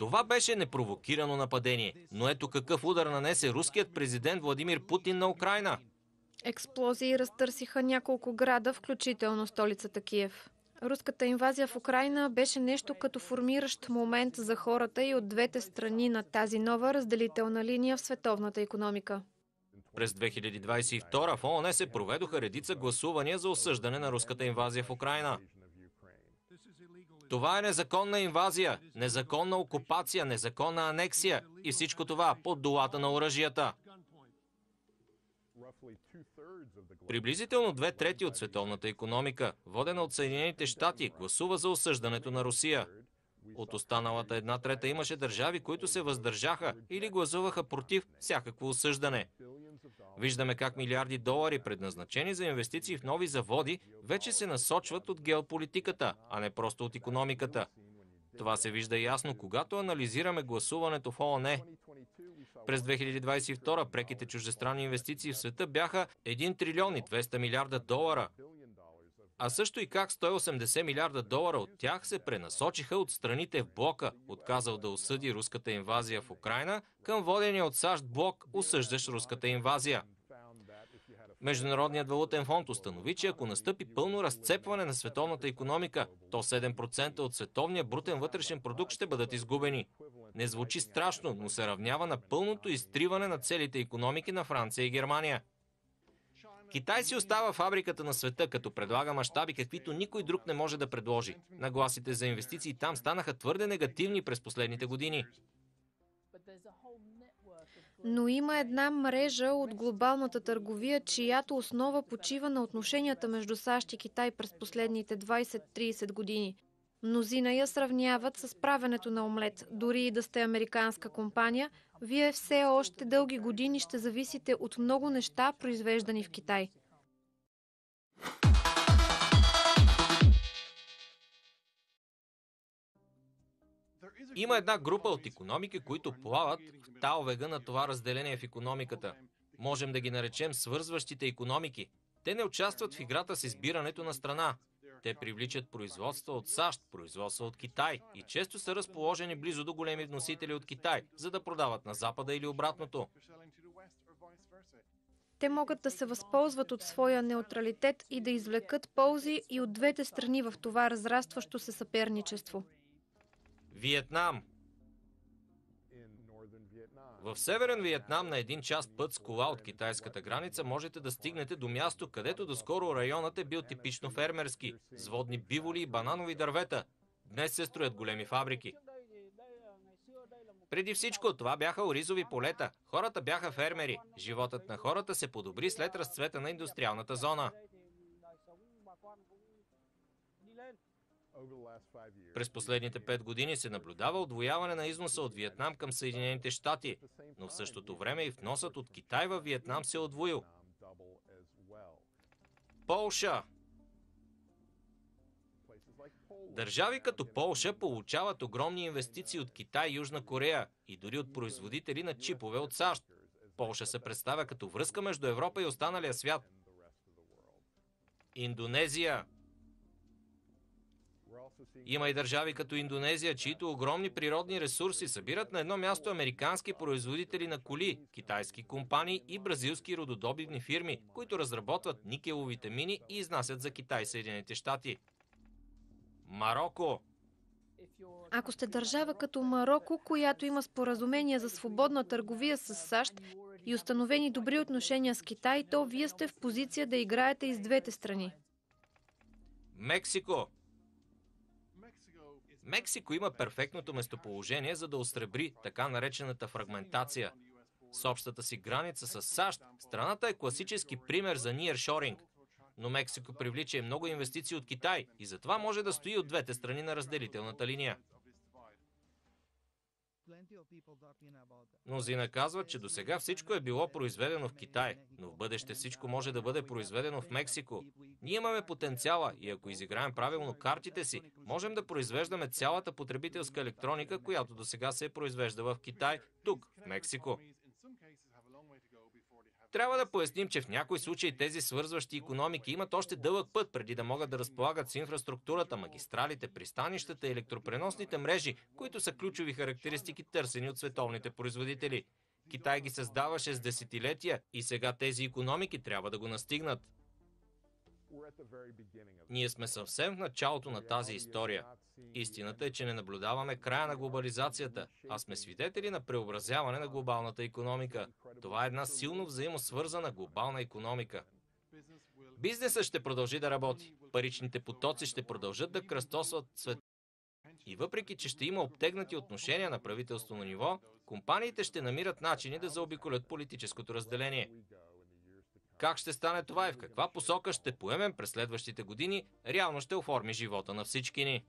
Това беше непровокирано нападение, но ето какъв удар нанесе руският президент Владимир Путин на Украйна. Експлозии разтърсиха няколко града, включително столицата Киев. Руската инвазия в Украйна беше нещо като формиращ момент за хората и от двете страни на тази нова разделителна линия в световната икономика. През 2022 в ООН се проведоха редица гласувания за осъждане на руската инвазия в Украйна. Това е незаконна инвазия, незаконна окупация, незаконна анексия и всичко това под дулата на оръжията. Приблизително 2/3 от световната икономика, водена от Съединените щати, гласува за осъждането на Русия. От останалата 1/3 имаше държави, които се въздържаха или гласуваха против всякакво осъждане. Виждаме как милиарди долари, предназначени за инвестиции в нови заводи, вече се насочват от геополитиката, а не просто от икономиката. Това се вижда ясно, когато анализираме гласуването в ООН. През 2022 преките чуждестранни инвестиции в света бяха 1 трилион и 200 милиарда долара. А също и как 180 милиарда долара от тях се пренасочиха от страните в блока, отказал да осъди руската инвазия в Украйна, към водения от САЩ блок, осъждащ руската инвазия. Международният валутен фонд установи, че ако настъпи пълно разцепване на световната икономика, то 7% от световния брутен вътрешен продукт ще бъдат изгубени. Не звучи страшно, но се равнява на пълното изтриване на целите икономики на Франция и Германия. Китай си остава фабриката на света, като предлага мащаби, каквито никой друг не може да предложи. Нагласите за инвестиции там станаха твърде негативни през последните години. Но има една мрежа от глобалната търговия, чиято основа почива на отношенията между САЩ и Китай през последните 20-30 години. Мнозина я сравняват с правенето на омлет. Дори и да сте американска компания, вие все още дълги години ще зависите от много неща, произвеждани в Китай. Има една група от икономики, които плават в талвега на това разделение в икономиката. Можем да ги наречем свързващите икономики. Те не участват в играта с избирането на страна. Те привличат производства от САЩ, производства от Китай и често са разположени близо до големи вносители от Китай, за да продават на Запада или обратното. Те могат да се възползват от своя неутралитет и да извлекат ползи и от двете страни в това разрастващо се съперничество. Виетнам. В Северен Виетнам на 1 час път с кола от китайската граница можете да стигнете до място, където доскоро районът е бил типично фермерски, с водни биволи и бананови дървета. Днес се строят големи фабрики. Преди всичко това бяха оризови полета. Хората бяха фермери. Животът на хората се подобри след разцвета на индустриалната зона. През последните 5 години се наблюдава удвояване на износа от Виетнам към Съединените щати, но в същото време и вносът от Китай във Виетнам се е удвоил. Полша. Държави като Полша получават огромни инвестиции от Китай и Южна Корея и дори от производители на чипове от САЩ. Полша се представя като връзка между Европа и останалия свят. Индонезия. Има и държави като Индонезия, чието огромни природни ресурси събират на едно място американски производители на коли, китайски компании и бразилски рододобивни фирми, които разработват никеловите мини и изнасят за Китай и Съединените щати. Мароко. Ако сте държава като Мароко, която има споразумение за свободна търговия с САЩ и установени добри отношения с Китай, то вие сте в позиция да играете и с двете страни. Мексико. Мексико има перфектното местоположение, за да осребри така наречената фрагментация. С общата си граница с САЩ, страната е класически пример за неаршоринг. Но Мексико привлича и много инвестиции от Китай и затова може да стои от двете страни на разделителната линия. Мнозина казват, че досега всичко е било произведено в Китай, но в бъдеще всичко може да бъде произведено в Мексико. Ние имаме потенциала и ако изиграем правилно картите си, можем да произвеждаме цялата потребителска електроника, която досега се е произвеждала в Китай, тук, в Мексико. Трябва да поясним, че в някои случаи тези свързващи икономики имат още дълъг път преди да могат да разполагат с инфраструктурата, магистралите, пристанищата и електропреносните мрежи, които са ключови характеристики, търсени от световните производители. Китай ги създаваше с десетилетия и сега тези икономики трябва да го настигнат. Ние сме съвсем в началото на тази история. Истината е, че не наблюдаваме края на глобализацията, а сме свидетели на преобразяване на глобалната икономика. Това е една силно взаимосвързана глобална икономика. Бизнесът ще продължи да работи. Паричните потоци ще продължат да кръстосват света. И въпреки, че ще има обтегнати отношения на правителствено ниво, компаниите ще намират начини да заобиколят политическото разделение. Как ще стане това и в каква посока ще поемем през следващите години, реално ще оформи живота на всички ни.